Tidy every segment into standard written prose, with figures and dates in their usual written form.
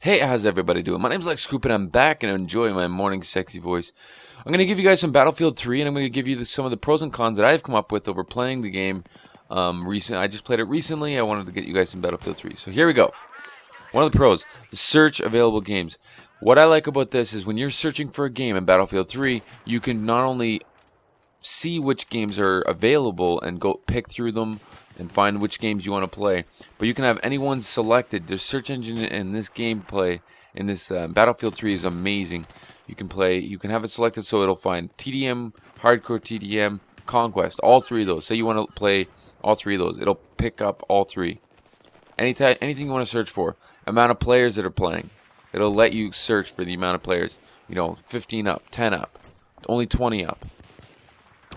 Hey, how's everybody doing? My name's Lex Coop and I'm back and enjoying my morning sexy voice. I'm going to give you guys some Battlefield 3 and I'm going to give you some of the pros and cons that I've come up with over playing the game. I just played it recently. I wanted to get you guys some Battlefield 3. So here we go. One of the pros, the search available games. What I like about this is when you're searching for a game in Battlefield 3, you can not only see which games are available and go pick through them and find which games you want to play, but you can have anyone selected. The search engine in this gameplay in this Battlefield 3 is amazing. You can have it selected so it'll find TDM, hardcore TDM, conquest, all three of those. Say you want to play all three of those, it'll pick up all three. Anything you want to search for, amount of players that are playing, it'll let you search for the amount of players. 15 up, 10 up, only 20 up.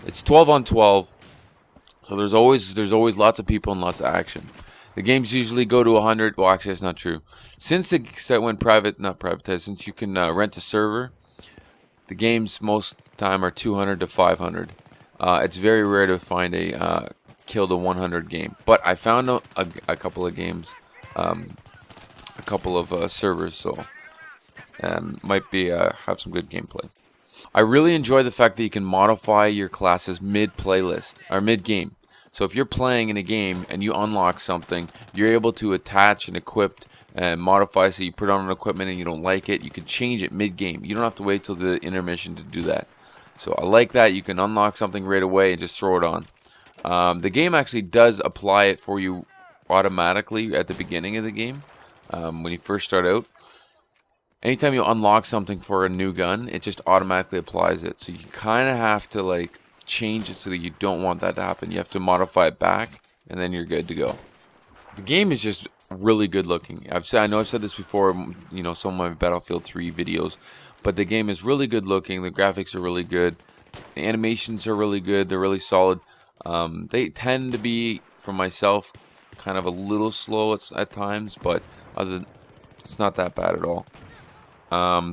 It's 12 on 12, so there's always lots of people and lots of action. The games usually go to 100. Well, actually, that's not true. Since it went private, not privatized, since you can rent a server, the games most of the time are 200 to 500. It's very rare to find a kill to 100 game, but I found a couple of games, a couple of servers, so might be have some good gameplay. I really enjoy the fact that you can modify your classes mid-playlist or mid-game. So if you're playing in a game and you unlock something, you're able to attach and equip and modify. So you put on an equipment and you don't like it, you can change it mid-game. You don't have to wait till the intermission to do that. So I like that. You can unlock something right away and just throw it on. The game actually does apply it for you automatically at the beginning of the game when you first start out. Anytime you unlock something for a new gun, it just automatically applies it. So you kind of have to change it so that you don't want that to happen. You have to modify it back, and then you're good to go. The game is just really good looking. I know I've said this before, some of my Battlefield 3 videos, but the game is really good looking. The graphics are really good. The animations are really good. They're really solid. They tend to be, for myself, kind of a little slow at times, but it's not that bad at all.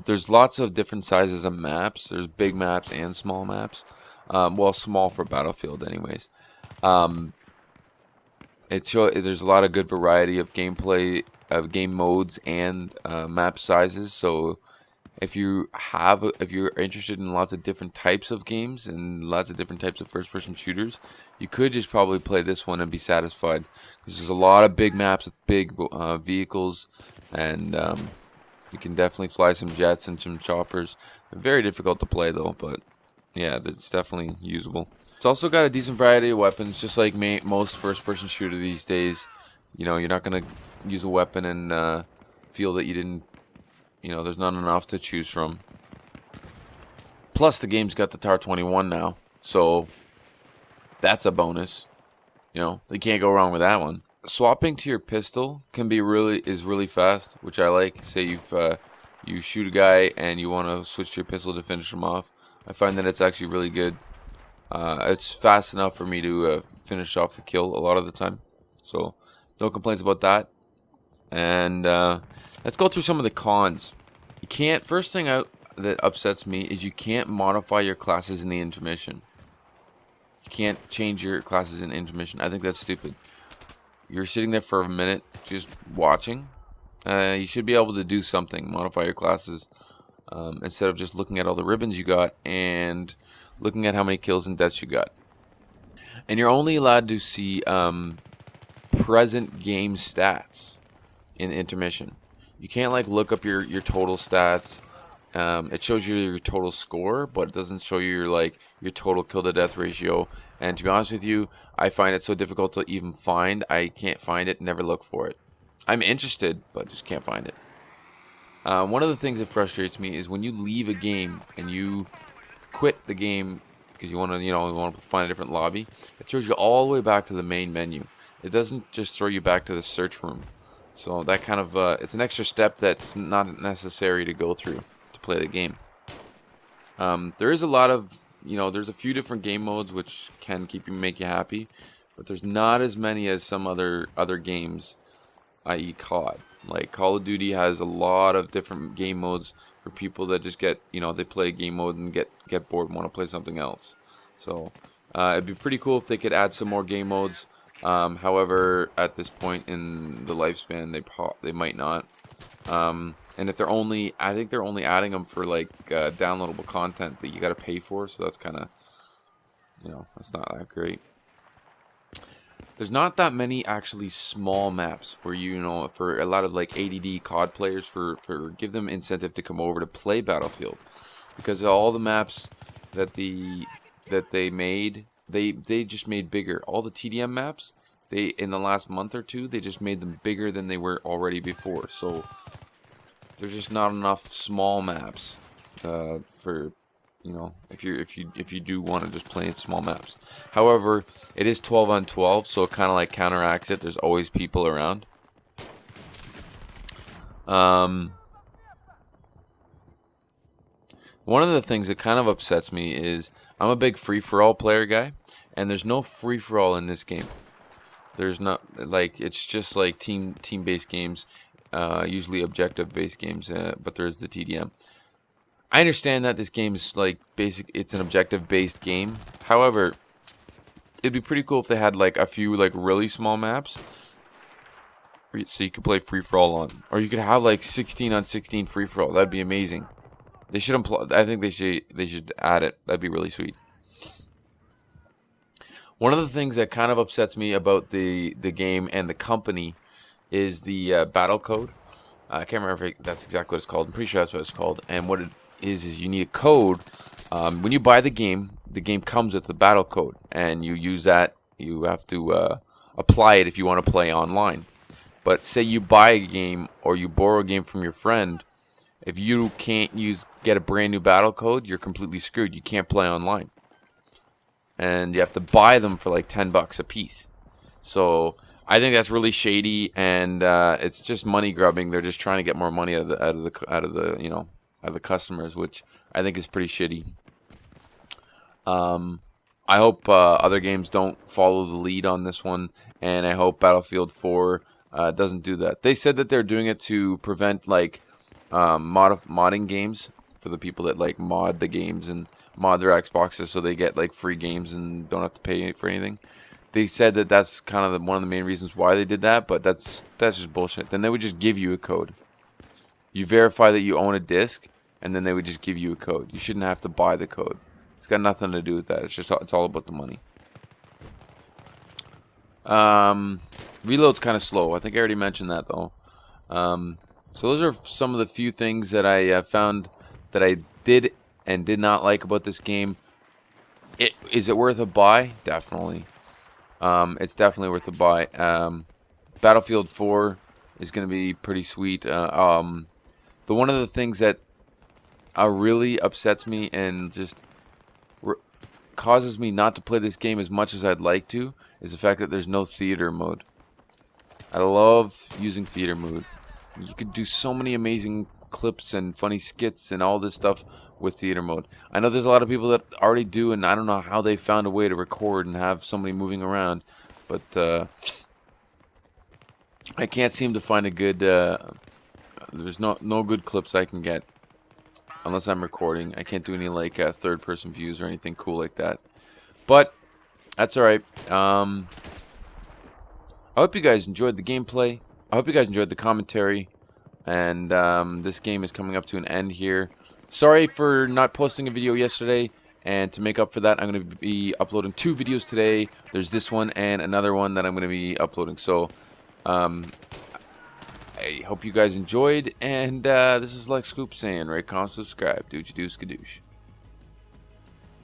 There's lots of different sizes of maps. There's big maps and small maps. Well, small for Battlefield anyways. There's a lot of good variety of gameplay, of game modes and map sizes. So if you're interested in lots of different types of games and lots of different types of first-person shooters, you could just probably play this one and be satisfied, because there's a lot of big maps with big vehicles, and you can definitely fly some jets and some choppers. They're very difficult to play though, but yeah, it's definitely usable. It's also got a decent variety of weapons, just like most first-person shooter these days. You're not gonna use a weapon and feel that you didn't. There's not enough to choose from. Plus, the game's got the TAR 21 now, so that's a bonus. You can't go wrong with that one. Swapping to your pistol is really fast, which I like. Say you shoot a guy and you want to switch to your pistol to finish him off. I find that it's actually really good. It's fast enough for me to finish off the kill a lot of the time, so no complaints about that. And let's go through some of the cons. First thing out that upsets me is you can't modify your classes in the intermission. You can't change your classes in intermission. I think that's stupid. You're sitting there for a minute just watching. You should be able to do something, modify your classes, instead of just looking at all the ribbons you got and looking at how many kills and deaths you got. And you're only allowed to see present game stats in intermission. You can't look up your total stats. It shows you your total score, but it doesn't show you your total kill to death ratio. And to be honest with you, I find it so difficult to even find. I can't find it, never look for it. I'm interested, but just can't find it. One of the things that frustrates me is when you leave a game and you quit the game because you want to find a different lobby. It throws you all the way back to the main menu. It doesn't just throw you back to the search room. So that kind of it's an extra step that's not necessary to go through to play the game. There is a lot of there's a few different game modes which can make you happy, but there's not as many as some other games, i.e. COD. Like Call of Duty has a lot of different game modes for people that just get they play a game mode and get bored and want to play something else. So it'd be pretty cool if they could add some more game modes. However, at this point in the lifespan, they might not. And if they're only, I think they're only adding them for like downloadable content that you got to pay for. So that's kind of, that's not that great. There's not that many actually small maps where for a lot of like ADD COD players for give them incentive to come over to play Battlefield, because all the maps that they made, they just made bigger. All the TDM maps, they in the last month or two, they just made them bigger than they were already before. So there's just not enough small maps for if you do want to just play in small maps. However, it is 12 on 12, so it kind of like counteracts it. There's always people around. One of the things that kind of upsets me is I'm a big free-for-all player guy, and there's no free-for-all in this game. There's not, like, it's just like team-based games, usually objective-based games, but there's the TDM. I understand that this game is like it's an objective-based game. However, it'd be pretty cool if they had like a few like really small maps, so you could play free-for-all on, or you could have like 16 on 16 free-for-all. That'd be amazing. They should I think they should add it. That'd be really sweet. One of the things that kind of upsets me about the game and the company is the battle code. I can't remember if that's exactly what it's called. I'm pretty sure that's what it's called. And what it is you need a code. When you buy the game comes with the battle code, and you use that. You have to apply it if you want to play online. But say you buy a game or you borrow a game from your friend, if you can't get a brand new battle code, you're completely screwed. You can't play online, and you have to buy them for like $10 a piece. So I think that's really shady, and it's just money grubbing. They're just trying to get more money out of the customers, which I think is pretty shitty. I hope other games don't follow the lead on this one, and I hope Battlefield 4 doesn't do that. They said that they're doing it to prevent like modding games for the people that like mod the games and mod their Xboxes, so they get like free games and don't have to pay for anything. They said that that's kind of one of the main reasons why they did that, but that's just bullshit. Then they would just give you a code. You verify that you own a disc, and then they would just give you a code. You shouldn't have to buy the code. It's got nothing to do with that. It's all about the money. Reload's kind of slow. I think I already mentioned that though. So those are some of the few things that I found that I did and did not like about this game. Is it worth a buy? Definitely. It's definitely worth a buy. Battlefield 4 is going to be pretty sweet. One of the things that really upsets me and just causes me not to play this game as much as I'd like to is the fact that there's no theater mode. I love using theater mode. You could do so many amazing clips and funny skits and all this stuff with theater mode. I know there's a lot of people that already do, and I don't know how they found a way to record and have somebody moving around, but I can't seem to find a good there's no good clips I can get unless I'm recording. I can't do any like third person views or anything cool like that, but that's alright. I hope you guys enjoyed the gameplay. I hope you guys enjoyed the commentary, and this game is coming up to an end here. Sorry for not posting a video yesterday, and to make up for that, I'm going to be uploading 2 videos today. There's this one and another one that I'm going to be uploading. So I hope you guys enjoyed, and this is Lex Scoop saying, rate, comment, subscribe, dooch, doo, skadoosh.